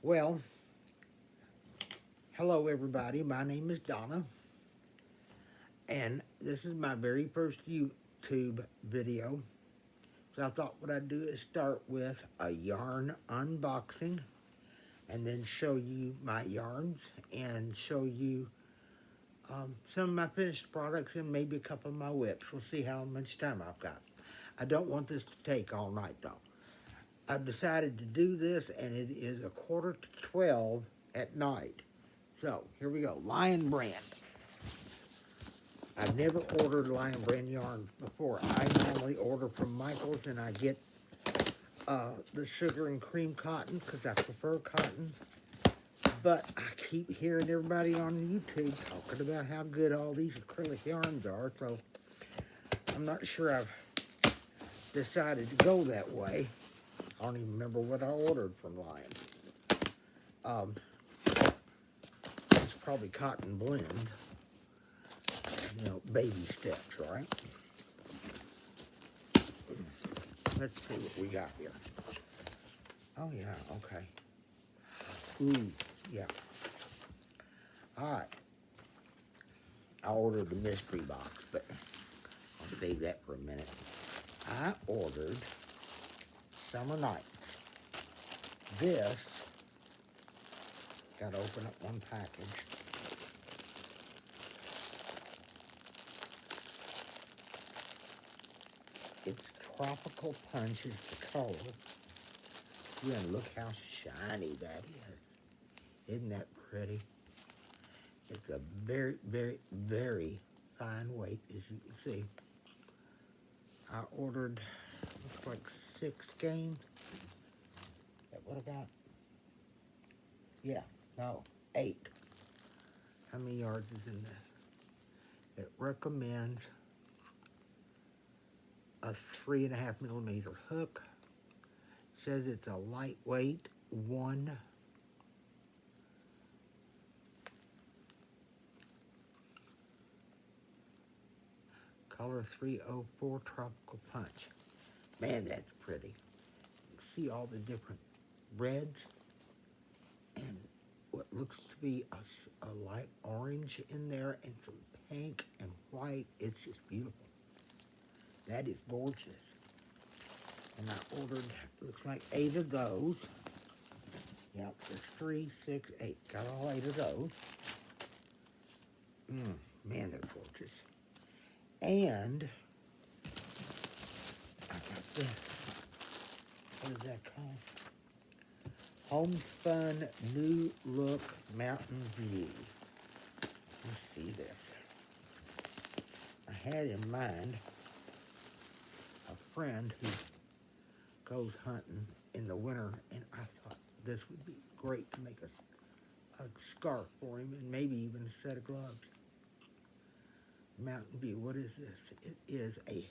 Well, hello everybody. My name is Donna, and this is my very first YouTube video. So I thought what I'd do is start with a yarn unboxing and then show you my yarns and show you some of my finished products and maybe a couple of my whips. We'll see how much time I've got. I don't want this to take all night though. I've decided to do this and it is 11:45 at night. So, here we go. Lion Brand. I've never ordered Lion Brand yarn before. I normally order from Michael's and I get the sugar and cream cotton because I prefer cotton. But I keep hearing everybody on YouTube talking about how good all these acrylic yarns are. So, I'm not sure I've decided to go that way. I don't even remember what I ordered from Lion. It's probably cotton blend. You know, baby steps, right? Let's see what we got here. Oh, yeah, okay. Ooh, yeah. All right. I ordered the mystery box, but I'll save that for a minute. I ordered Summer Nights. This, got to open up one package. It's Tropical Punch is the color. Yeah, and look how shiny that is. Isn't that pretty? It's a very, very, very fine weight, as you can see. I ordered, looks like 6 skeins. Is that what I got? Yeah, no, 8. How many yards is in this? It recommends a 3.5mm hook. Says it's a lightweight one. Color 304 Tropical Punch. Man, that's pretty. You see all the different reds and what looks to be a light orange in there and some pink and white. It's just beautiful. That is gorgeous. And I ordered, looks like 8 of those. Yep, there's 3, 6, 8. Got all 8 of those. Man, they're gorgeous. And I got this. What is that called? Homespun New Look Mountain View. Let's see this. I had in mind a friend who goes hunting in the winter, and I thought this would be great to make a scarf for him and maybe even a set of gloves. Mountain View, what is this? It is a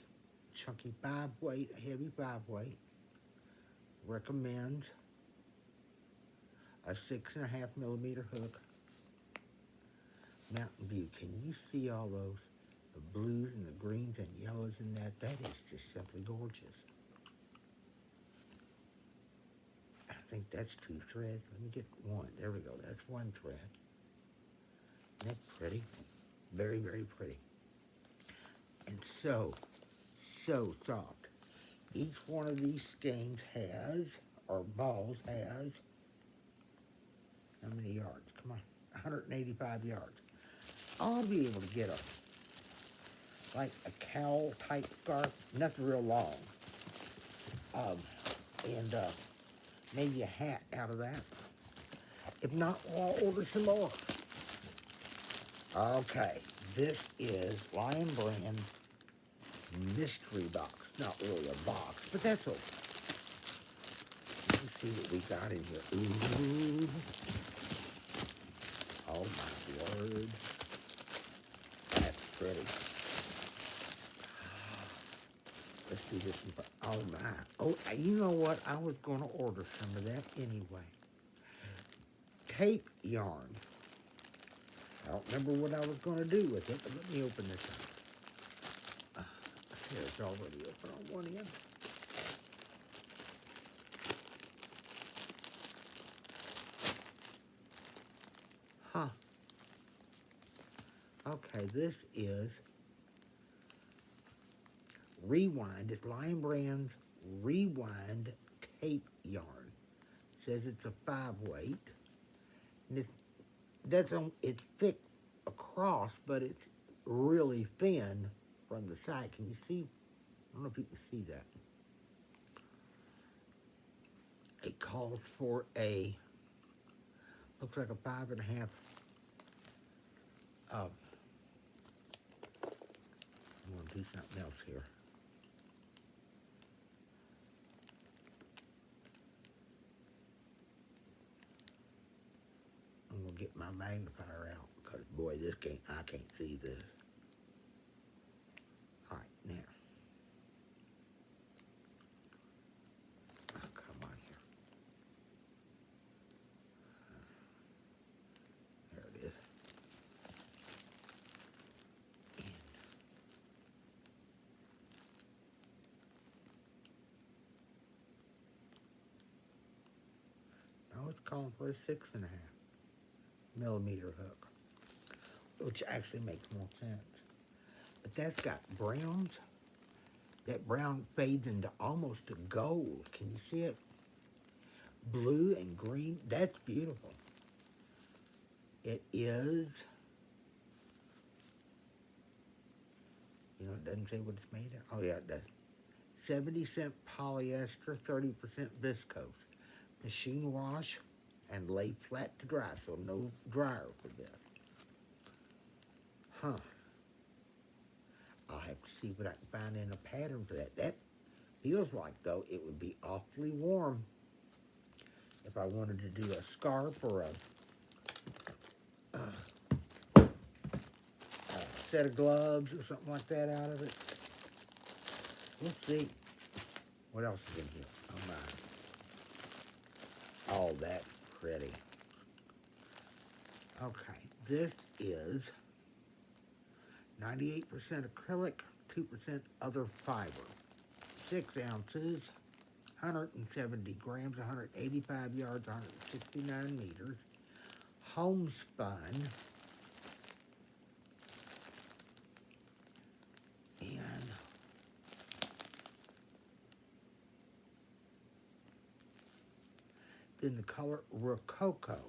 chunky 5-weight, a heavy 5-weight. Recommends a 6.5mm hook. Mountain View, can you see all those? The blues and the greens and yellows in that? That is just simply gorgeous. I think that's 2 threads. Let me get one. There we go. That's 1 thread. Isn't that pretty? Very, very pretty. And so soft. Each one of these skeins has, or balls has, how many yards? Come on, 185 yards. I'll be able to get like a cowl type scarf, nothing real long. And maybe a hat out of that. If not, I'll order some more. Okay, this is Lion Brand mystery box. Not really a box, but that's okay. Let's see what we got in here. Ooh. Oh my word. That's pretty. Let's do this. Oh my. Oh, you know what? I was going to order some of that anyway. Tape yarn. I don't remember what I was going to do with it, but let me open this up. Here, it's already open on one end. Huh. Okay, this is Rewind. It's Lion Brand's Rewind Cape yarn. It says it's a 5-weight. And it's thick across, but it's really thin from the side. Can you see? I don't know if you can see that. It calls for looks like a 5.5. I'm going to do something else here. I'm going to get my magnifier out because, boy, I can't see this. All right, now. Oh, come on here. There it is. And no, it's calling for a 6.5 millimeter hook, which actually makes more sense. But that's got browns. That brown fades into almost a gold. Can you see it? Blue and green. That's beautiful. It is, it doesn't say what it's made of. Oh, yeah, it does. 70% polyester, 30% viscose. Machine wash and lay flat to dry, so no dryer for this. Huh. I'll have to see what I can find in a pattern for that. That feels like, though, it would be awfully warm if I wanted to do a scarf or a set of gloves or something like that out of it. We'll see. What else is in here? Oh, my. Oh, that's pretty. Okay, this is 98% acrylic, 2% other fiber. 6 ounces, 170 grams, 185 yards, 169 meters. Homespun. And then the color Rococo.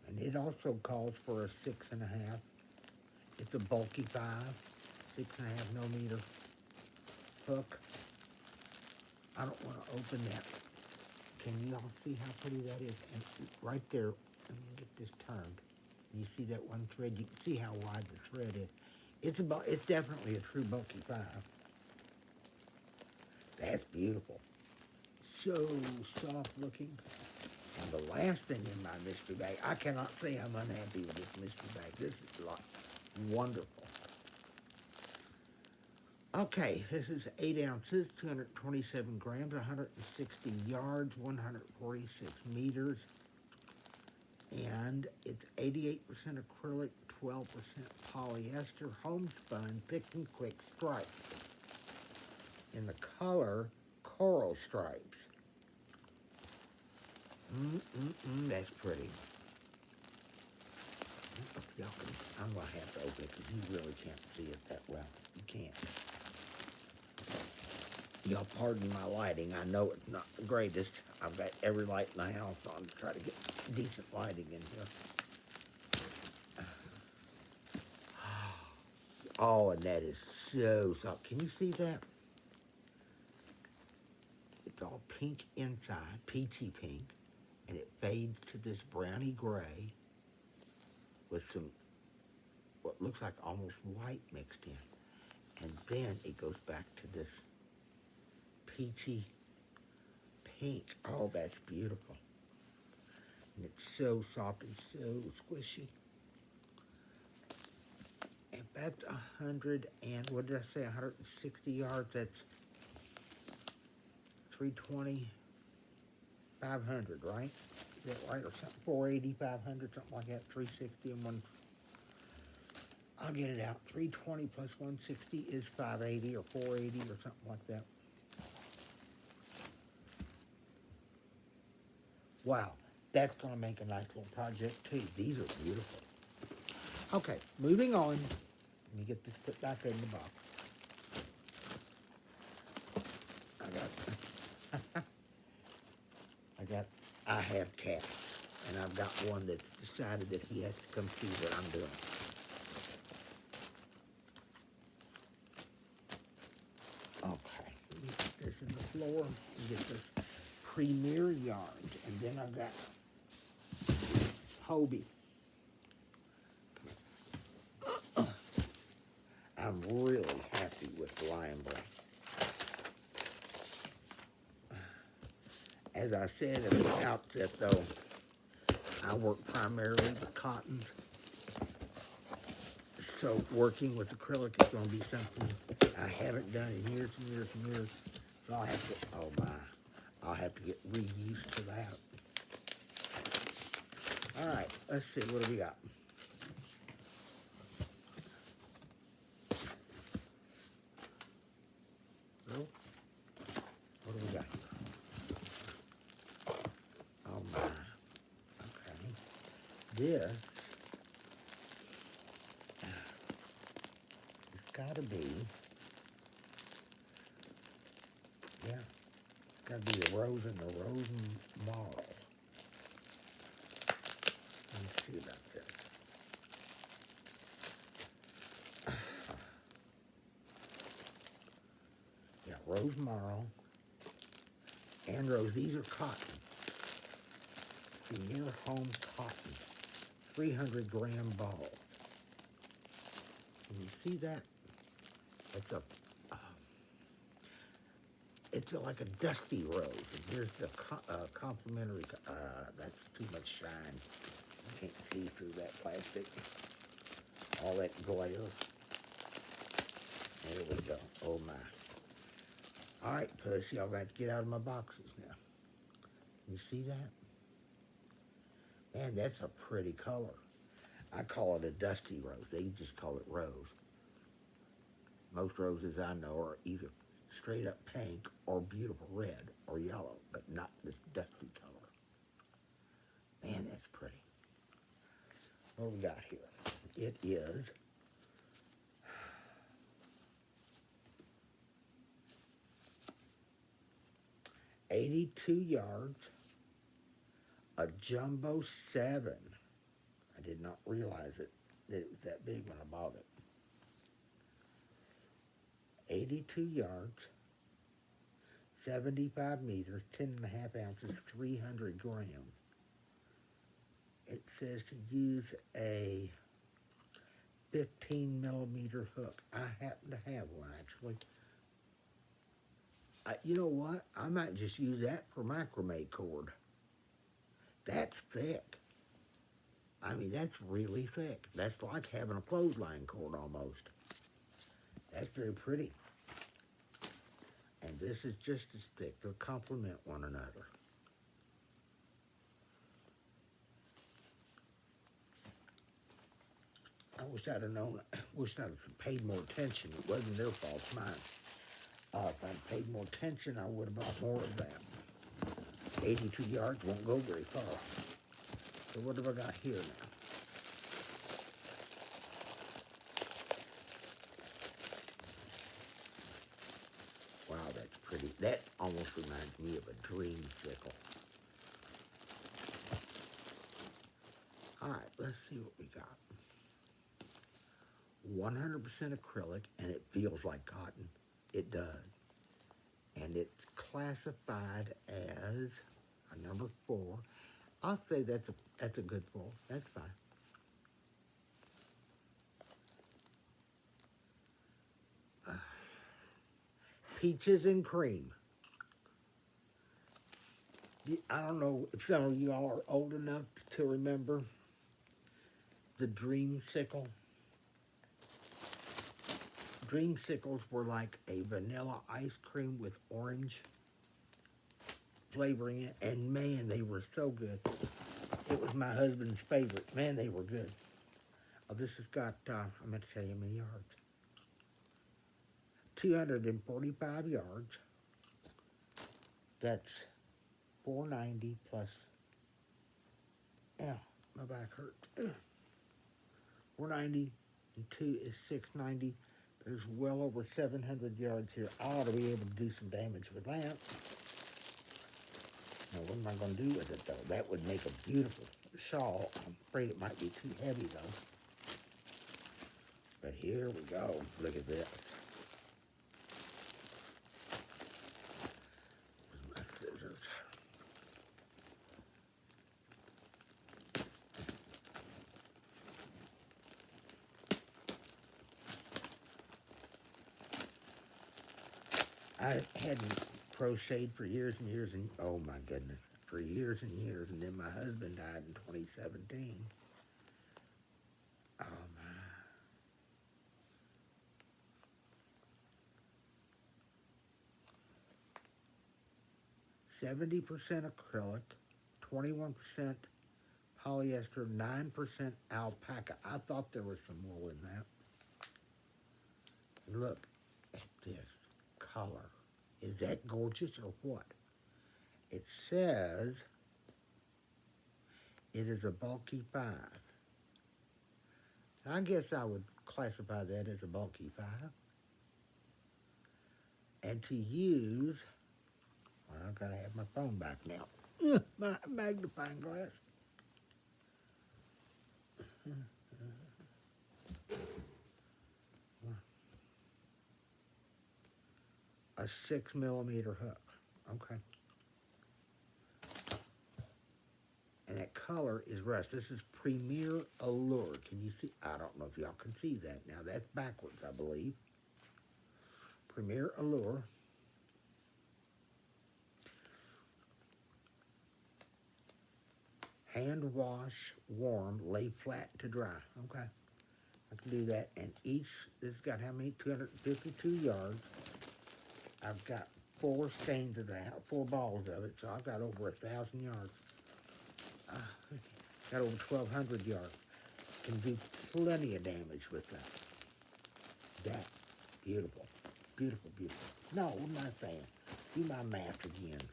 And it also calls for a 6.5. It's a bulky 5, 6.5 millimeter hook. I don't want to open that. Can you all see how pretty that is? And right there, let me get this turned. You see that one thread? You can see how wide the thread is. It's definitely a true bulky 5. That's beautiful. So soft looking. And the last thing in my mystery bag, I cannot say I'm unhappy with this mystery bag. This is wonderful. Okay, this is 8 ounces, 227 grams, 160 yards, 146 meters. And it's 88% acrylic, 12% polyester, homespun, thick and quick stripes. In the color, coral stripes. That's pretty. I'm going to have to open it because you really can't see it that well. You can't. Y'all pardon my lighting. I know it's not the greatest. I've got every light in the house on to try to get decent lighting in here. Oh, and that is so soft. Can you see that? It's all pink inside, peachy pink, and it fades to this browny gray with some, what looks like almost white mixed in. And then it goes back to this peachy pink. Oh, that's beautiful. And it's so soft and so squishy. And that's 100 and, what did I say, 160 yards? That's 320, 500, right? Is that right? Or something, 480, 500, something like that, 360 and one. I'll get it out. 320 plus 160 is 580 or 480 or something like that. Wow, that's going to make a nice little project too. These are beautiful. Okay, moving on. Let me get this put back in the box. I have cats, and I've got one that's decided that he has to come see what I'm doing. Okay, let me put this in the floor and get this Premier yarns, and then I've got Hobie. I'm really happy with the Lion Brand. As I said at the outset, though, I work primarily with cottons, so working with acrylic is going to be something I haven't done in years and years and years. So I'll have to, oh my, I'll have to get reused to that. All right, let's see, what do we got? Oh, what do we got here? Oh my, okay. This has got to be, yeah, it's got to be the Rose and the Rose Marl. Let me see about this. Yeah, Rose Marl and Rose. These are cotton. Premier Home Cotton. 300-gram ball. Can you see that? It's like a dusty rose. And here's the complimentary. That's too much shine. You can't see through that plastic. All that glare. There we go. Oh my. All right, pussy. Y'all got to get out of my boxes now. You see that? Man, that's a pretty color. I call it a dusty rose. They just call it rose. Most roses I know are either straight up pink or beautiful red or yellow, but not this dusty color. Man, that's pretty. What do we got here? It is $82 yards, a jumbo 7. I did not realize that it was that big when I bought it. 82 yards, 75 meters, 10.5 ounces, 300 grams. It says to use a 15mm hook. I happen to have one, actually. You know what? I might just use that for macrame cord. That's thick. I mean, that's really thick. That's like having a clothesline cord almost. That's very pretty. And this is just as thick. They'll complement one another. I wish I'd have known, wish I'd have paid more attention. It wasn't their fault, it's mine. If I'd paid more attention, I would have bought more of that. 82 yards won't go very far. So what have I got here now? Wow, that's pretty. That almost reminds me of a dream sickle. All right, let's see what we got. 100% acrylic, and it feels like cotton. It does. And it's classified as a number 4. I'll say that's a good 4. That's fine. Peaches and cream. I don't know if some of you all are old enough to remember the dreamsicle. Dreamsicles were like a vanilla ice cream with orange flavoring it, and man, they were so good. It was my husband's favorite. Man, they were good. Oh, this has got, I'm going to tell you how many yards. 245 yards. That's $4.90 plus Yeah, my back hurts. 490 and 2 is 690. There's well over 700 yards here. I ought to be able to do some damage with that. Now, what am I going to do with it, though? That would make a beautiful shawl. I'm afraid it might be too heavy, though. But here we go. Look at this. Where's my scissors? I hadn't crocheted for years and years, and oh my goodness, for years and years, and then my husband died in 2017. Oh my. 70% acrylic, 21% polyester, 9% alpaca. I thought there was some wool in that. And look at this color. Is that gorgeous or what? It says it is a bulky 5. I guess I would classify that as a bulky 5. And to use, well, I've got to have my phone back now. My magnifying glass. A 6mm hook. Okay. And that color is rust. This is Premier Allure. Can you see? I don't know if y'all can see that. Now that's backwards, I believe. Premier Allure. Hand wash, warm, lay flat to dry. Okay. I can do that. And each, this has got how many? 252 yards. I've got 4 skeins of that, 4 balls of it, so I've got over 1,000 yards. Got over 1,200 yards. Can do plenty of damage with that. That, beautiful, beautiful, beautiful. No, what am I saying? Do my math again.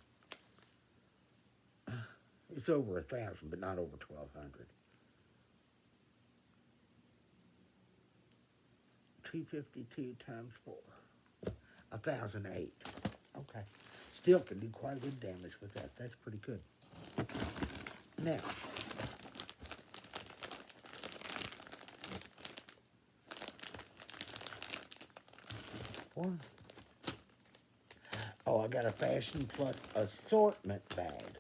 It's over 1,000, but not over 1,200. 252 times 4. 1,008. Okay. Still can do quite a bit of damage with that. That's pretty good. Now, one. Oh, I got a Fashion Plus assortment bag.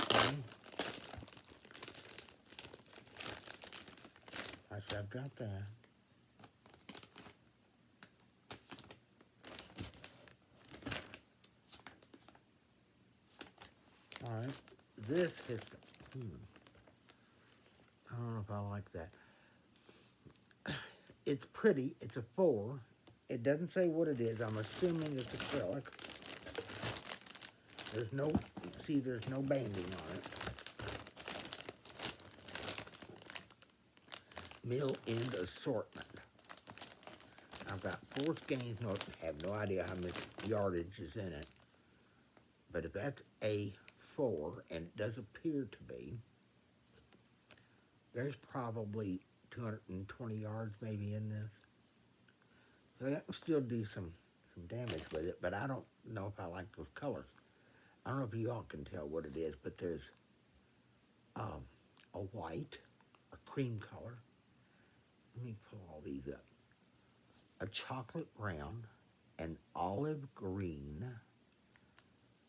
Okay. I've got that. All right. This is, I don't know if I like that. It's pretty. It's a 4. It doesn't say what it is. I'm assuming it's acrylic. There's no, see, there's no banding on it. Mill end assortment. I've got 4 skeins. No, I have no idea how much yardage is in it. But if that's a 4, and it does appear to be, there's probably 220 yards maybe in this. So I can still do some damage with it, but I don't know if I like those colors. I don't know if you all can tell what it is, but there's a white, a cream color. Let me pull all these up. A chocolate brown, an olive green,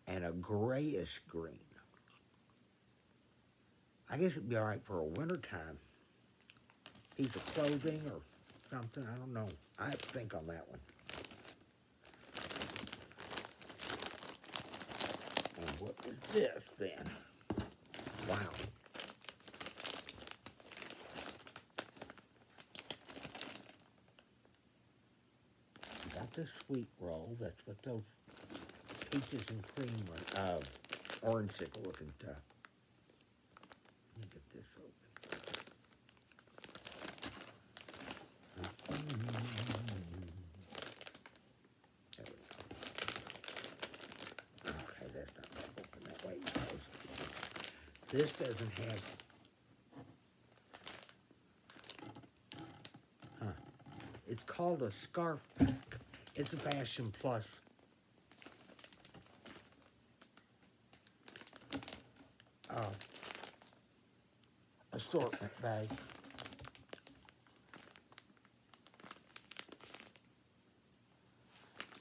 and a grayish green. I guess it'd be all right for a wintertime piece of clothing or something. I don't know. I have to think on that one. And what is this then? Wow. Got this sweet roll. That's what those peaches and cream were. Orange-sickle looking stuff. Let me get this open. There we go. Okay, that's not going to open that way. This doesn't have, it's called a scarf pack. It's a Fashion Plus assortment bag.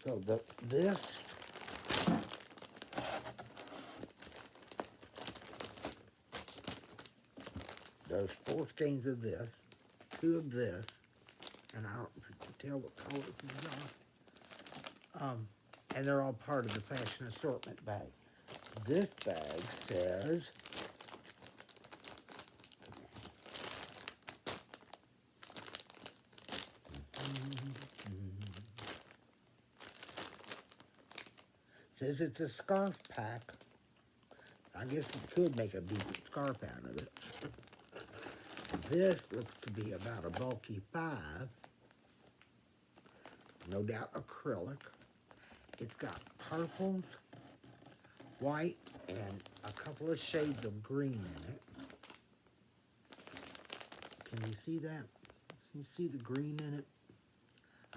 So this there's 4 skeins of this, 2 of this, and I don't tell what colors these are. And they're all part of the fashion assortment bag. This bag says it's a scarf pack. I guess you could make a decent scarf out of it. This looks to be about a bulky 5. No doubt acrylic. It's got purples, white, and a couple of shades of green in it. Can you see that? Can you see the green in it?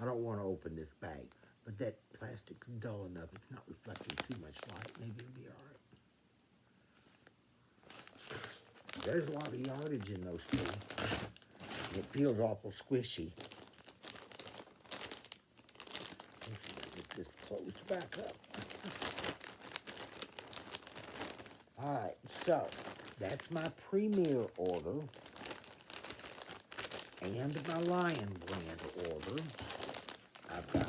I don't want to open this bag, but that plastic's dull enough. It's not reflecting too much light. Maybe it'll be all right. There's a lot of yardage in those two. It feels awful squishy. Let's just close back up. All right, so that's my Premier order and my Lion brand order. I've got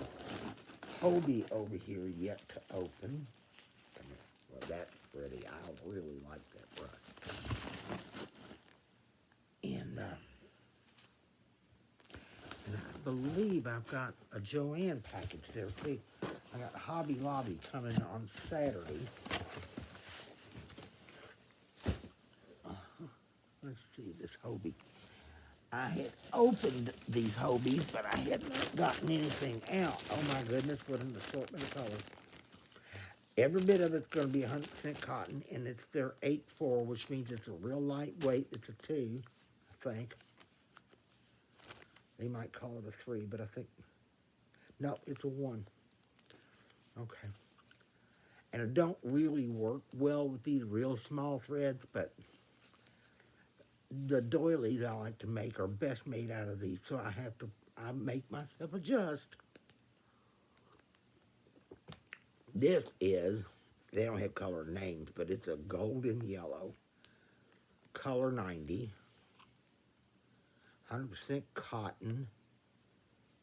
Hobie over here yet to open. Well, that's pretty. I really like that brush. And I believe I've got a Joanne package there too. I got Hobby Lobby coming on Saturday. Let's see this Hobie. I had opened these Hobies, but I had not gotten anything out. Oh my goodness, what an assortment of colors. Every bit of it's going to be 100% cotton, and it's their 8-4, which means it's a real lightweight. It's a 2, I think. They might call it a 3, but I think, no, it's a 1. Okay. And it don't really work well with these real small threads, but the doilies I like to make are best made out of these, so I make myself adjust. This is, they don't have color names, but it's a golden yellow, color 90, 100% cotton,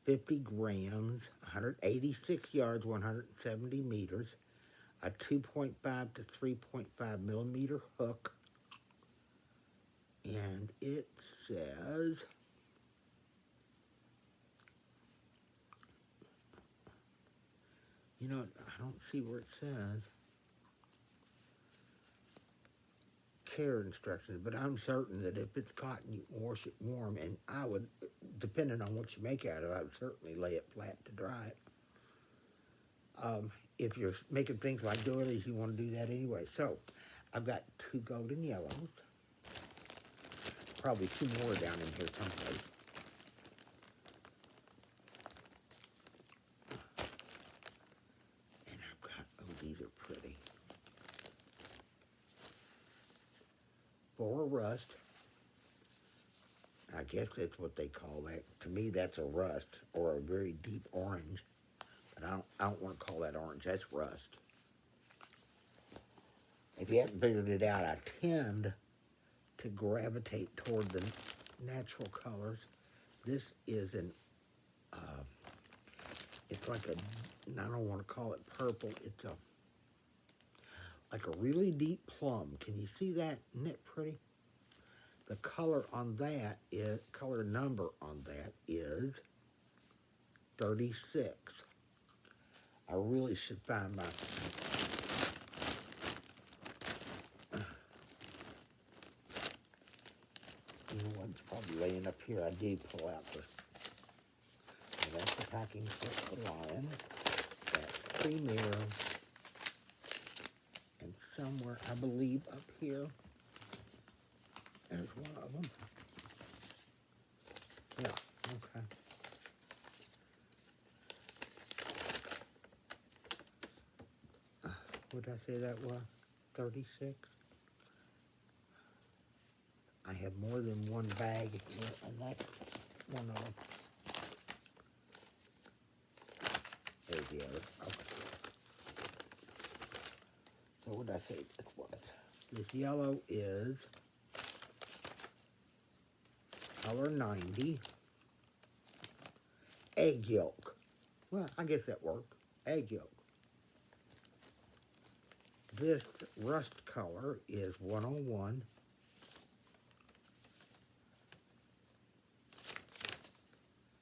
50 grams, 186 yards, 170 meters, a 2.5 to 3.5 millimeter hook, and it says, you know, I don't see where it says care instructions, but I'm certain that if it's cotton, you wash it warm, and I would, depending on what you make out of it, I would certainly lay it flat to dry it. If you're making things like doilies, you want to do that anyway. So, I've got 2 golden yellows. Probably 2 more down in here someplace. And I've got, oh, these are pretty. 4 rust. I guess that's what they call that. To me, that's a rust or a very deep orange. But I don't want to call that orange. That's rust. If you haven't figured it out, I tend to gravitate toward the natural colors. This is an, it's like I don't want to call it purple. It's like a really deep plum. Can you see that? Isn't that pretty? The color on that is, color number on that is 36. I really should find my, you know what, it's probably laying up here. I did pull out the, so that's the packing for the Lion. That's Premier. And somewhere, I believe up here, There's one of them. Yeah, okay. What did I say that was? 36? I have more than one bag here, and that's one of them. There's the other. Okay. So what did I say this was? This yellow is color 90. Egg yolk. Well, I guess that worked. Egg yolk. This rust color is 101.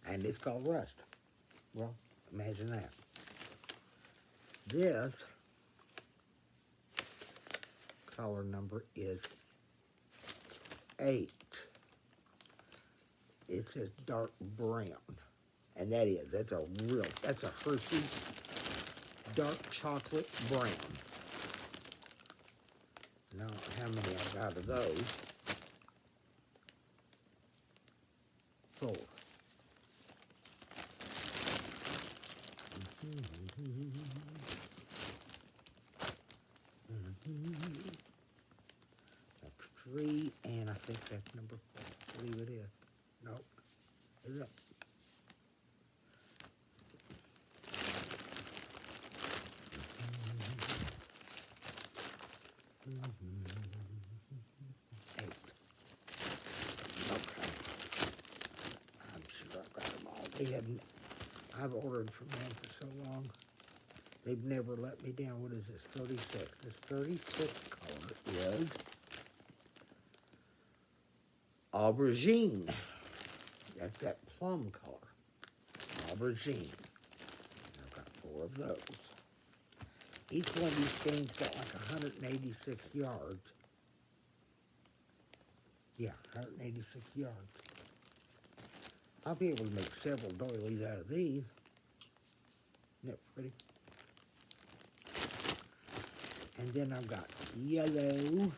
And it's called rust. Well, imagine that. This color number is 8. It says dark brown. And that's a Hershey dark chocolate brown. Now, how many I got of those? 4. That's 3, and I think that's number 4. I believe it is. Nope. Is it? I've ordered from them for so long. They've never let me down. What is this? 36. This 36 color is aubergine. That's that plum color. Aubergine. I've got 4 of those. Each one of these things got like 186 yards. Yeah, 186 yards. I'll be able to make several doilies out of these. Isn't that pretty? And then I've got yellow.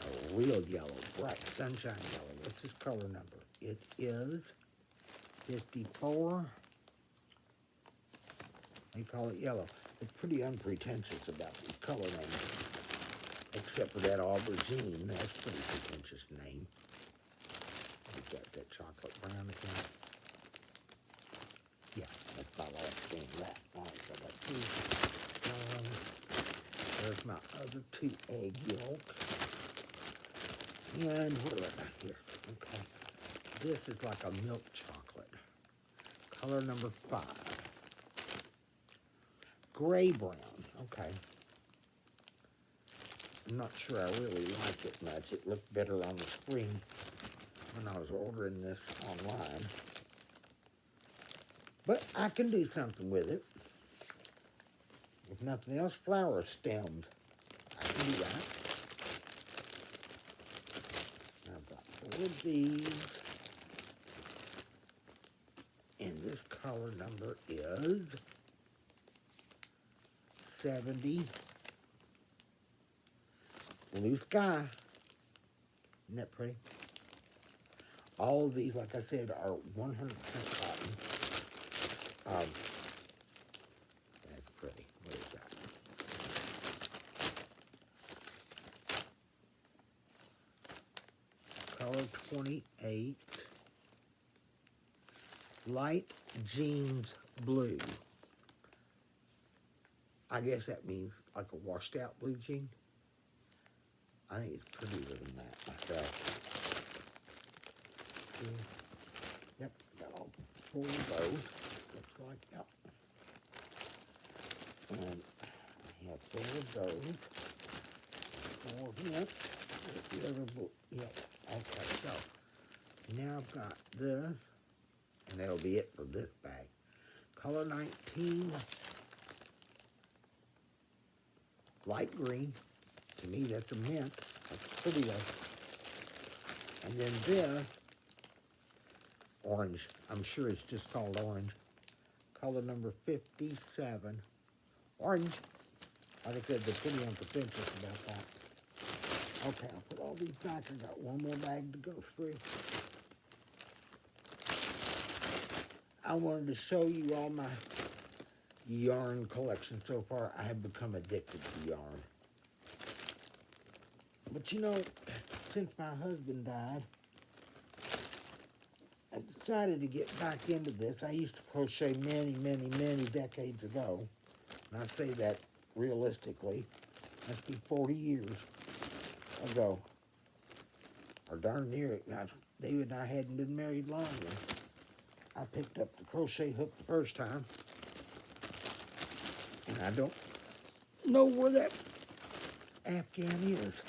A real yellow, bright sunshine yellow. What's this color number? It is 54. They call it yellow. It's pretty unpretentious about these color names. Except for that aubergine. That's a pretty pretentious name. We've got that chocolate brown again. Yeah, that's about all I can that. All right, so I got 2. There's my other 2 egg yolks. And what do I got here? Okay. This is like a milk chocolate. Color number 5. Gray brown. Okay. I'm not sure I really like it much. It looked better on the screen when I was ordering this online. But I can do something with it. If nothing else, flower stems. I can do that. I've got 4 of these. And this color number is 70. Blue sky. Isn't that pretty? All of these, like I said, are 100% cotton. That's pretty. What is that? Color 28. Light jeans blue. I guess that means like a washed out blue jean. I think it's prettier than that myself. Yep, got all 4 of those. Looks like, yep. And I have 4 of those. 4 of that. The other book, yep. Okay, so now I've got this, and that'll be it for this bag. Color 19. Light green. To me, that's a mint. That's pretty though. And then this, orange. I'm sure it's just called orange. Color number 57. Orange. Like I said, they're pretty unpretentious about that. Okay, I'll put all these back. I got one more bag to go through. I wanted to show you all my yarn collection so far. I have become addicted to yarn. But you know, since my husband died, I decided to get back into this. I used to crochet many, many, many decades ago. And I say that realistically. Must be 40 years ago. Or darn near it. Now, David and I hadn't been married long when I picked up the crochet hook the first time. And I don't know where that Afghan is.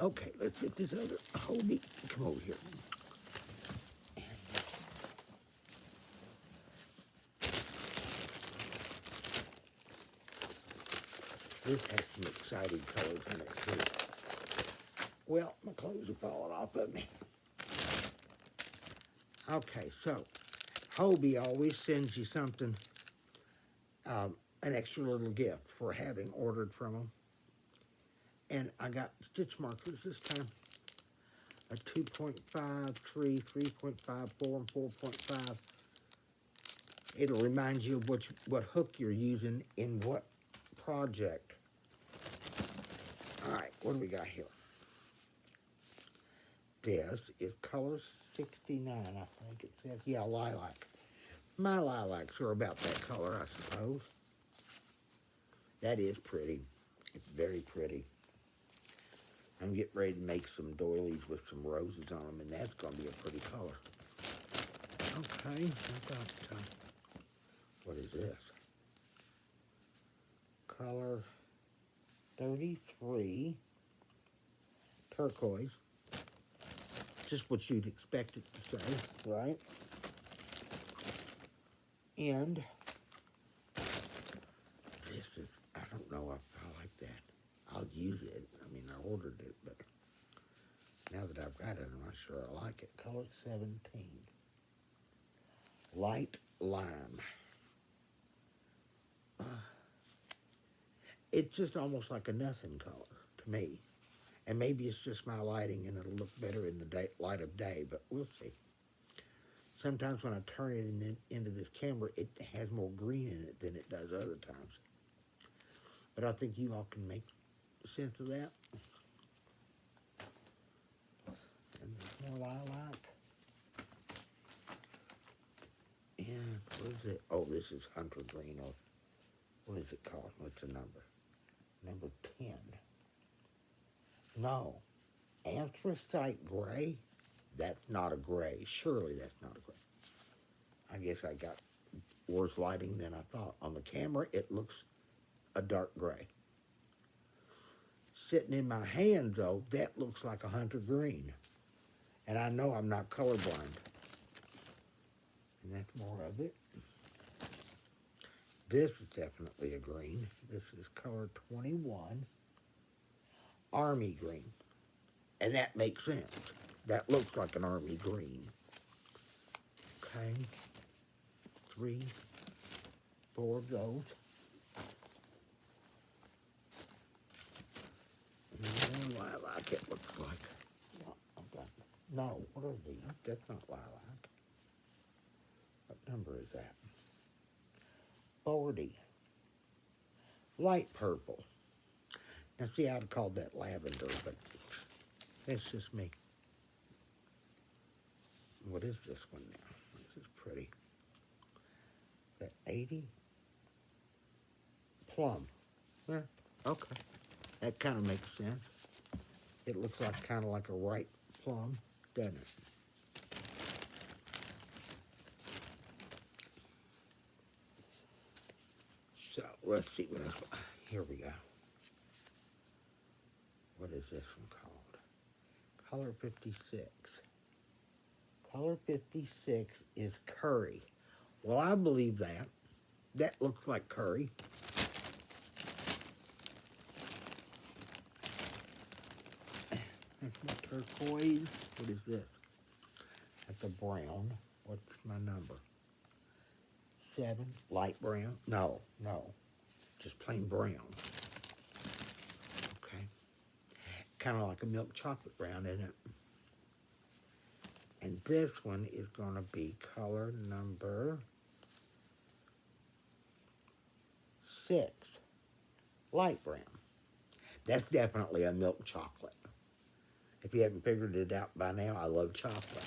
Okay, let's get this other Hobie. Come over here. This has some exciting colors in it too. Well, my clothes are falling off of me. Okay, so Hobie always sends you something, an extra little gift for having ordered from them. And I got stitch markers this time. A 2.5, 3, 3.5, 4, and 4.5. It'll remind you of what hook you're using in what project. All right, what do we got here? This is color 69, I think it says. Yeah, lilac. My lilacs are about that color, I suppose. That is pretty. It's very pretty. I'm getting ready to make some doilies with some roses on them, and that's going to be a pretty color. Okay, I got, what is this? Color 33, turquoise. Just what you'd expect it to say, right? And this is, I don't know if I like that. I'll use it. I mean, I ordered it, but now that I've got it, I'm not sure I like it. Color 17. Light lime. It's just almost like a nothing color to me. And maybe it's just my lighting and it'll look better in the light of day, but we'll see. Sometimes when I turn it into this camera, it has more green in it than it does other times. But I think you all can make sense of that. And there's more lilac. And what is it? Oh, this is hunter green, or what is it called? What's the number? Number 10. No. Anthracite gray? That's not a gray. Surely that's not a gray. I guess I got worse lighting than I thought. On the camera, it looks a dark gray. Sitting in my hand, though, that looks like a hunter green. And I know I'm not colorblind. And that's more of it. This is definitely a green. This is color 21. Army green. And that makes sense. That looks like an army green. Okay. 3, 4 of those. And more lilac, it looks like. No, what are these? That's not lilac. What number is that? 40. Light purple. Now, see, I'd have called that lavender, but that's just me. What is this one now? This is pretty. Is that 80? Plum. Yeah, okay. That kind of makes sense. It looks like kind of like a ripe plum, doesn't it? So, let's see what else. Here we go. What is this one called? Color 56. Color 56 is curry. Well, I believe that. That looks like curry. That's my turquoise. What is this? That's a brown. What's my number? 7, light brown. No, just plain brown. Okay. Kind of like a milk chocolate brown, isn't it? And this one is going to be color number 6, light brown. That's definitely a milk chocolate. If you haven't figured it out by now, I love chocolate.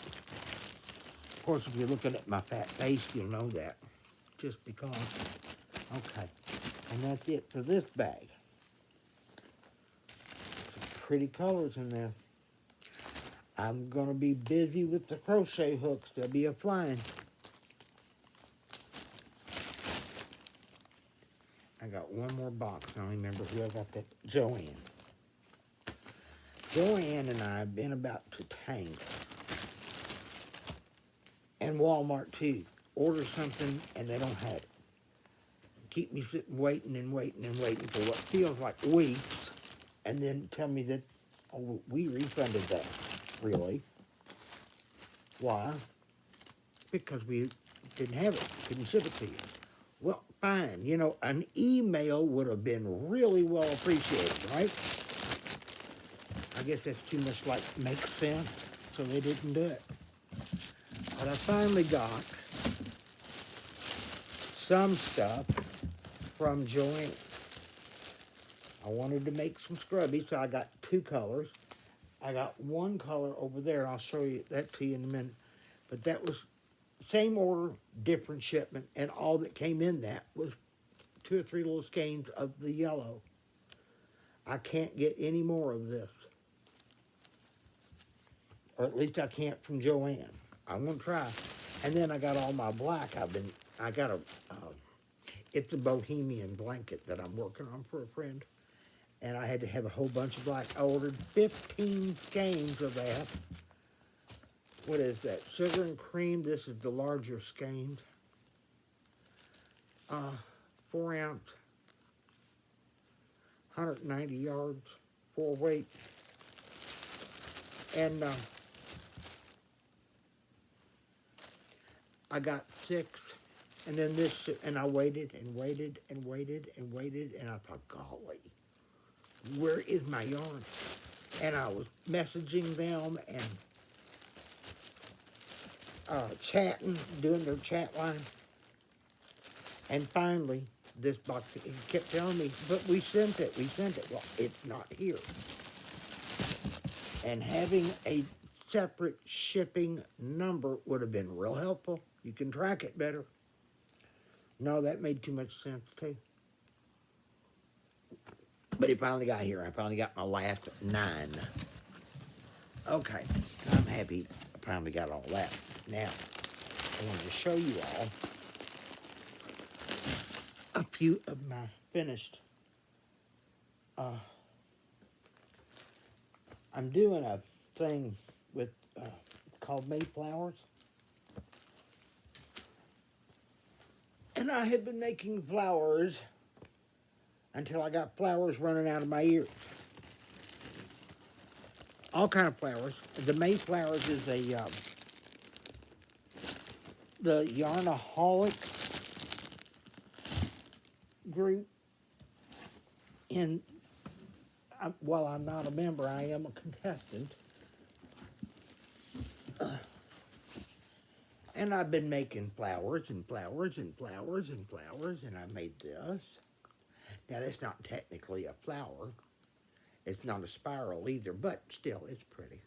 Of course, if you're looking at my fat face, you'll know that. Just because. Okay. And that's it for this bag. Some pretty colors in there. I'm going to be busy with the crochet hooks. They'll be a-flying. I got one more box. I don't remember who I got that. Joanne. Joanne and I have been about to tangle. And Walmart, too. Order something, and they don't have it. Keep me sitting waiting and waiting and waiting for what feels like weeks, and then tell me that, oh, we refunded that. Really? Why? Because we didn't have it. Couldn't ship it to you. Well, fine. You know, an email would have been really well appreciated, right? I guess that's too much like makes sense, so they didn't do it. But I finally got some stuff from Joanne. I wanted to make some scrubbies, so I got 2 colors. I got one color over there, and I'll show you that to you in a minute. But that was same order, different shipment, and all that came in that was 2 or 3 little skeins of the yellow. I can't get any more of this. Or at least I can't from Joanne. I'm going to try. And then I got all my black. I got a, it's a bohemian blanket that I'm working on for a friend. And I had to have a whole bunch of black. I ordered 15 skeins of that. What is that? Sugar and cream. This is the larger skeins. 4 ounce, 190 yards, 4 weight. And I got 6, and then this, and I waited and waited and waited and waited, and I thought, golly, where is my yarn? And I was messaging them and chatting, doing their chat line, and finally, this box, he kept telling me, but we sent it. Well, it's not here. And having a separate shipping number would have been real helpful. You can track it better. No, that made too much sense, too. But it finally got here. I finally got my last 9. Okay, I'm happy I finally got all that. Now, I wanted to show you all a few of my finished. I'm doing a thing with called Mayflowers. And I had been making flowers until I got flowers running out of my ears. All kind of flowers. The Mayflowers is a the Yarnaholic group. And while I'm not a member, I am a contestant. And I've been making flowers and flowers and flowers and flowers, and I made this. Now, that's not technically a flower. It's not a spiral either, but still, it's pretty.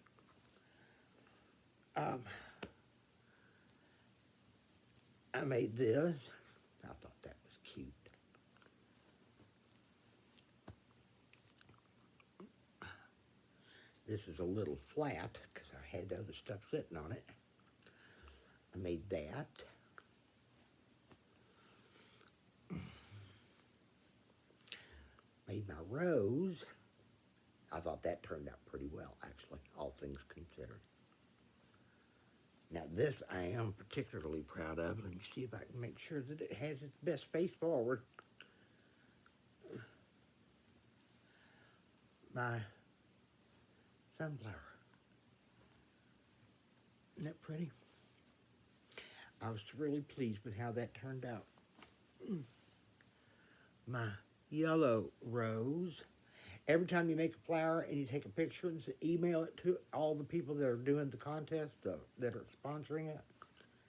I made this. I thought that was cute. This is a little flat because I had other stuff sitting on it. I made that. Made my rose. I thought that turned out pretty well, actually, all things considered. Now, this I am particularly proud of. Let me see if I can make sure that it has its best face forward. My sunflower. Isn't that pretty? I was really pleased with how that turned out. My yellow rose. Every time you make a flower and you take a picture and email it to all the people that are doing the contest, that are sponsoring it,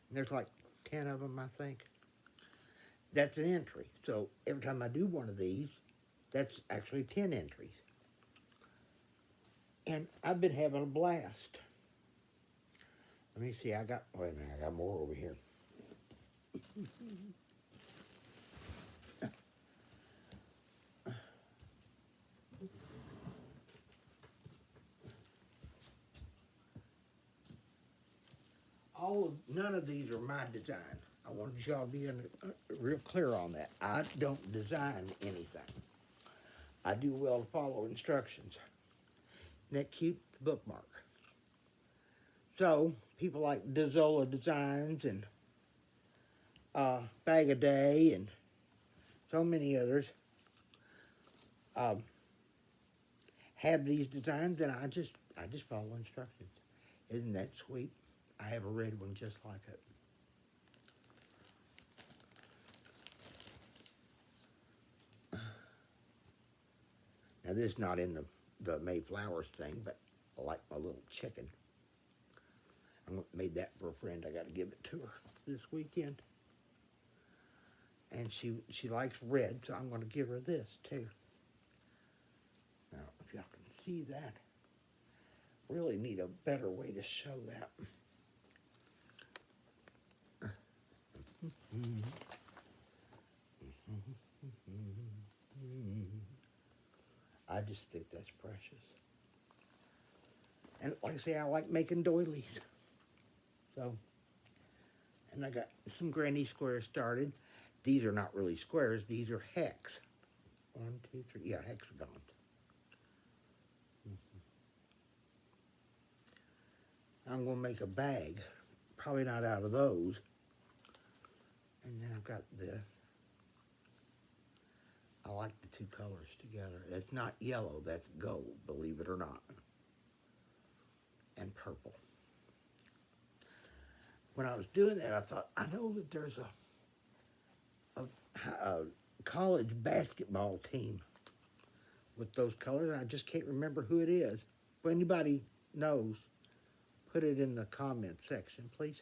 and there's like 10 of them, I think, that's an entry. So every time I do one of these, that's actually 10 entries. And I've been having a blast. Let me see, wait a minute, I got more over here. None of these are my design. I wanted y'all to be real clear on that. I don't design anything. I do well to follow instructions. Isn't that cute? The bookmark. So, people like Dezola Designs and Bag a Day and so many others have these designs, and I just follow instructions. Isn't that sweet? I have a red one just like it. Now this is not in the Mayflowers thing, but I like my little chicken. I made that for a friend. I got to give it to her this weekend. And she likes red, so I'm going to give her this too. Now, if y'all can see that, really need a better way to show that. I just think that's precious. And like I say, I like making doilies. So, and I got some granny squares started. These are not really squares, these are hex. 1, 2, 3, yeah, hexagons. I'm going to make a bag. Probably not out of those. And then I've got this. I like the two colors together. It's not yellow, that's gold, believe it or not. And purple. When I was doing that, I thought, I know that there's a college basketball team with those colors. I just can't remember who it is. If anybody knows, put it in the comment section, please.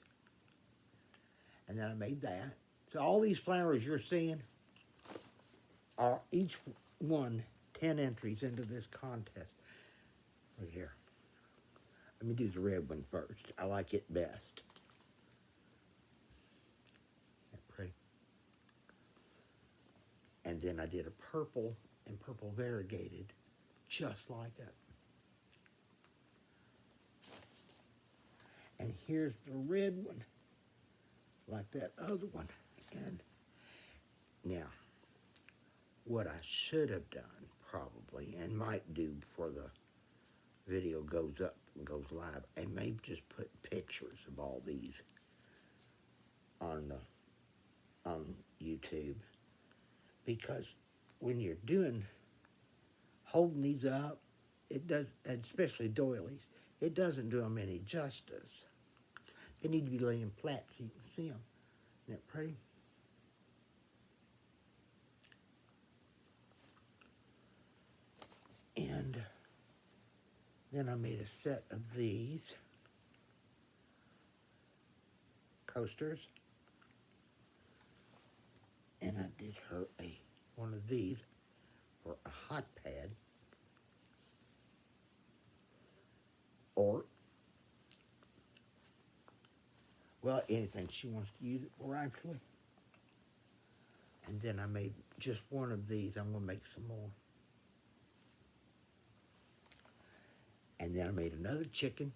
And then I made that. So all these flowers you're seeing are each one 10 entries into this contest. Look here. Let me do the red one first. I like it best. Isn't that pretty? And then I did a purple and purple variegated, just like it. And here's the red one, like that other one. And now, what I should have done, probably, and might do before the video goes up and goes live, I may just put pictures of all these on YouTube, because when you're holding these up, it does, especially doilies, it doesn't do them any justice. They need to be laying flat so you can see them. Isn't that pretty? And then I made a set of these coasters. And I did her one of these for a hot pad. Or, well, anything she wants to use it for, actually. And then I made just one of these. I'm going to make some more. And then I made another chicken.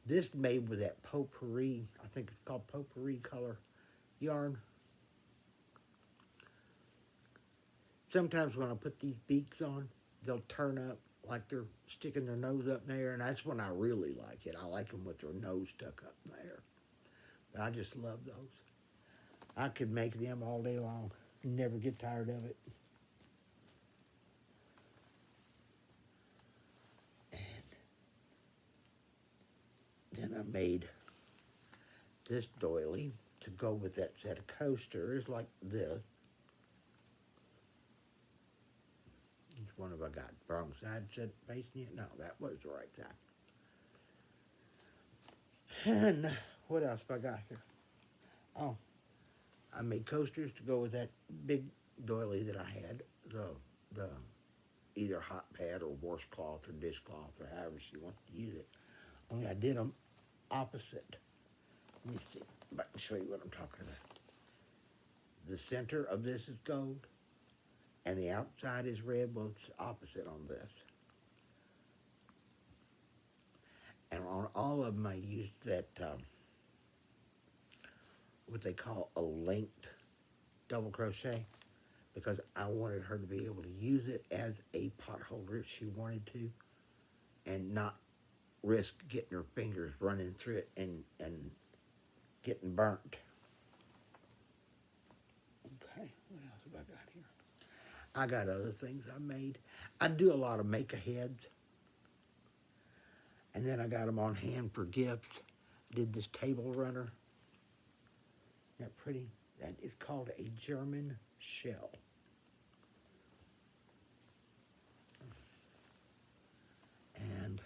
This made with that potpourri, I think it's called potpourri color yarn. Sometimes when I put these beaks on, they'll turn up like they're sticking their nose up in there, and that's when I really like it. I like them with their nose stuck up in there. But I just love those. I could make them all day long and never get tired of it. And then I made this doily to to go with that set of coasters like this. Which one have I got? Wrong side facing it? No, that was the right side. And what else have I got here? Oh, I made coasters to go with that big doily that I had. The either hot pad or washcloth or dishcloth or however she wants to use it. Only I did them opposite. Let me see if I can show you what I'm talking about. The center of this is gold, and the outside is red. Well, it's opposite on this. And on all of them, I used that, what they call a linked double crochet, because I wanted her to be able to use it as a pot holder if she wanted to, and not risk getting her fingers running through it and getting burnt. Okay, what else have I got here? I got other things I made. I do a lot of make-aheads, and then I got them on hand for gifts. Did this table runner. Isn't that pretty? That is called a German shell. And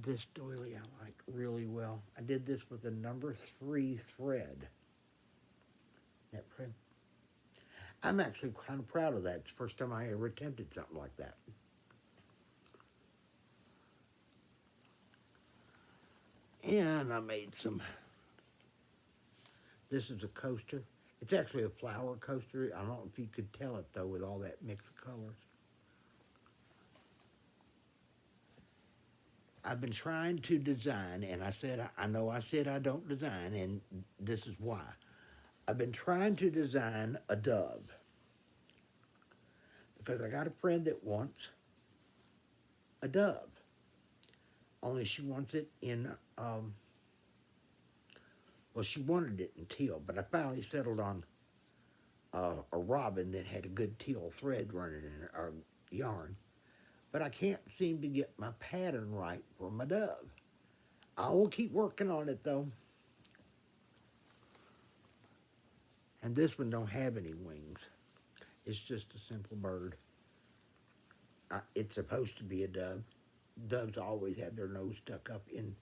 this doily I like really well. I did this with a number 3 thread. Isn't that pretty? I'm actually kind of proud of that. It's the first time I ever attempted something like that. And I made some, this is a coaster. It's actually a flower coaster. I don't know if you could tell it though with all that mix of colors. I've been trying to design, and I said I don't design, and this is why. I've been trying to design a dove because I got a friend that wants a dove, only she wants it in, well, she wanted it in teal, but I finally settled on a robin that had a good teal thread running in it, or yarn. But I can't seem to get my pattern right for my dove. I will keep working on it though. And this one don't have any wings. It's just a simple bird. It's supposed to be a dove. Doves always have their nose stuck up in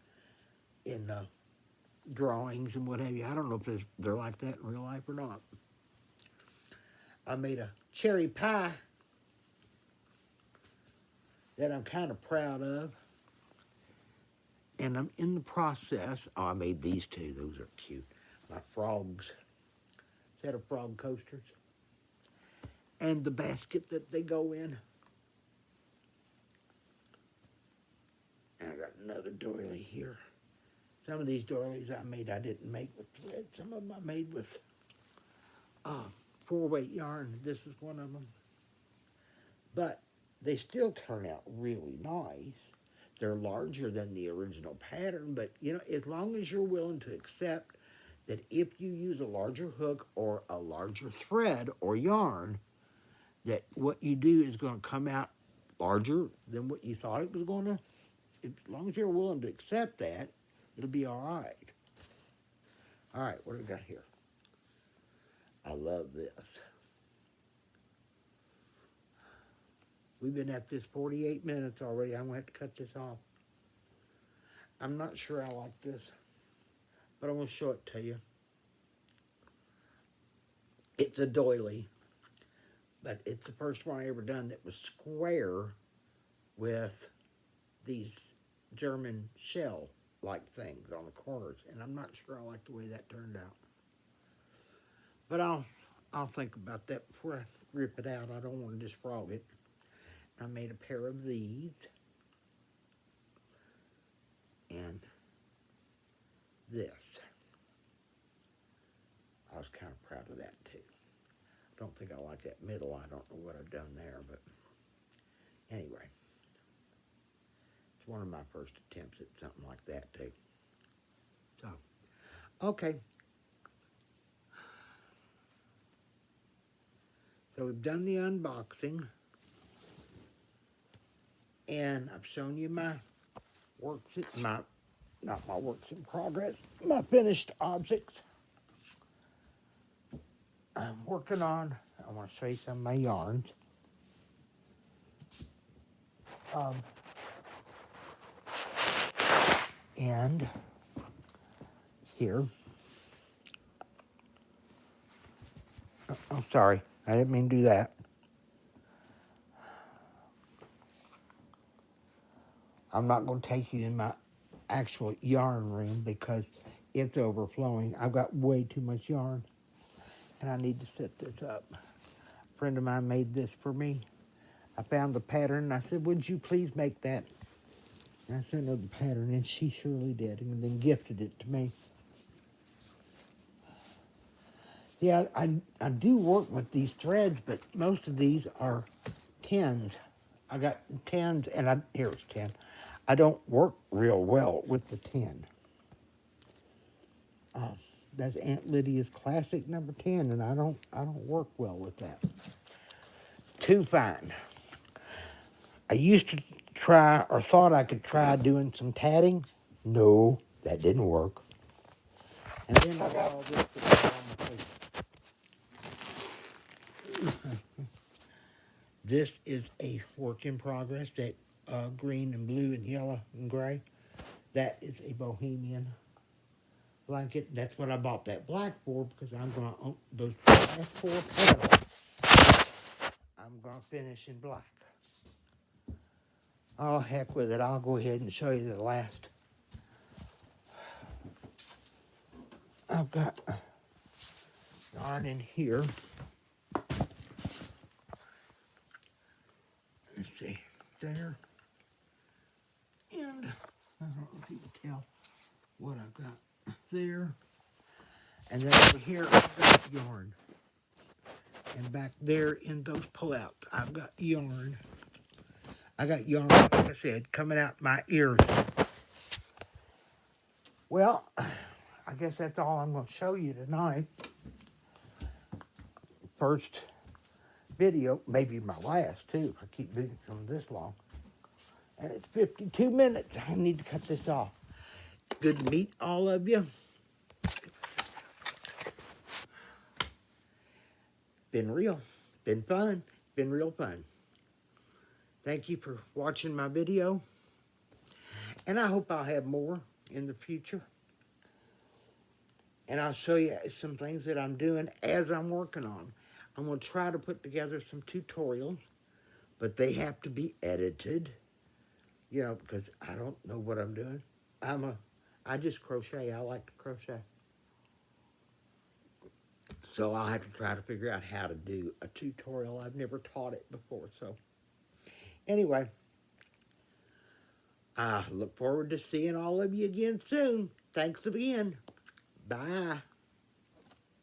drawings and what have you. I don't know if they're like that in real life or not. I made a cherry pie that I'm kind of proud of. And I'm in the process. Oh, I made these two. Those are cute. My frogs. Set of frog coasters. And the basket that they go in. And I got another doily here. Some of these doilies I made, I didn't make with thread. Some of them I made with 4-weight yarn. This is one of them. But they still turn out really nice. They're larger than the original pattern, but you know, as long as you're willing to accept that if you use a larger hook or a larger thread or yarn, that what you do is going to come out larger than what you thought it was going to. As long as you're willing to accept that, it'll be all right. All right, what do we got here? I love this. We've been at this 48 minutes already. I'm going to have to cut this off. I'm not sure I like this, but I'm going to show it to you. It's a doily, but it's the first one I ever done that was square with these German shell-like things on the corners, and I'm not sure I like the way that turned out. But I'll think about that before I rip it out. I don't want to just frog it. I made a pair of these, and this. I was kind of proud of that too. Don't think I like that middle. I don't know what I've done there, but anyway. It's one of my first attempts at something like that too. So, okay. So we've done the unboxing. And I've shown you my works, not my works in progress, my finished objects. I'm working on, I want to show you some of my yarns. And here, I'm sorry, I didn't mean to do that. I'm not going to take you in my actual yarn room because it's overflowing. I've got way too much yarn, and I need to set this up. A friend of mine made this for me. I found the pattern, and I said, would you please make that? And I sent her the pattern, and she surely did, and then gifted it to me. Yeah, I do work with these threads, but most of these are 10s. I got 10s, and here's 10. I don't work real well with the 10. That's Aunt Lydia's classic number 10, and I don't work well with that. Too fine. I used to try, or thought I could try doing some tatting. No, that didn't work. And then I got all this that was on my face. This is a work in progress, that green and blue and yellow and gray. That is a bohemian blanket. That's what I bought that black for, because I'm going to, those last 4 panels, I'm going to finish in black. Oh, heck with it. I'll go ahead and show you the last. I've got yarn in here. Let's see, there. And I don't know if you can tell what I've got there. And then over here, I've got yarn. And back there in those pullouts, I've got yarn. I got yarn, like I said, coming out my ears. Well, I guess that's all I'm going to show you tonight. First video, maybe my last too. I keep doing them this long. And it's 52 minutes. I need to cut this off. Good to meet all of you. Been real. Been fun. Been real fun. Thank you for watching my video. And I hope I'll have more in the future. And I'll show you some things that I'm doing as I'm working on. I'm going to try to put together some tutorials, but they have to be edited, you know, because I don't know what I'm doing. I just crochet. I like to crochet. So I'll have to try to figure out how to do a tutorial. I've never taught it before. So anyway, I look forward to seeing all of you again soon. Thanks again. Bye.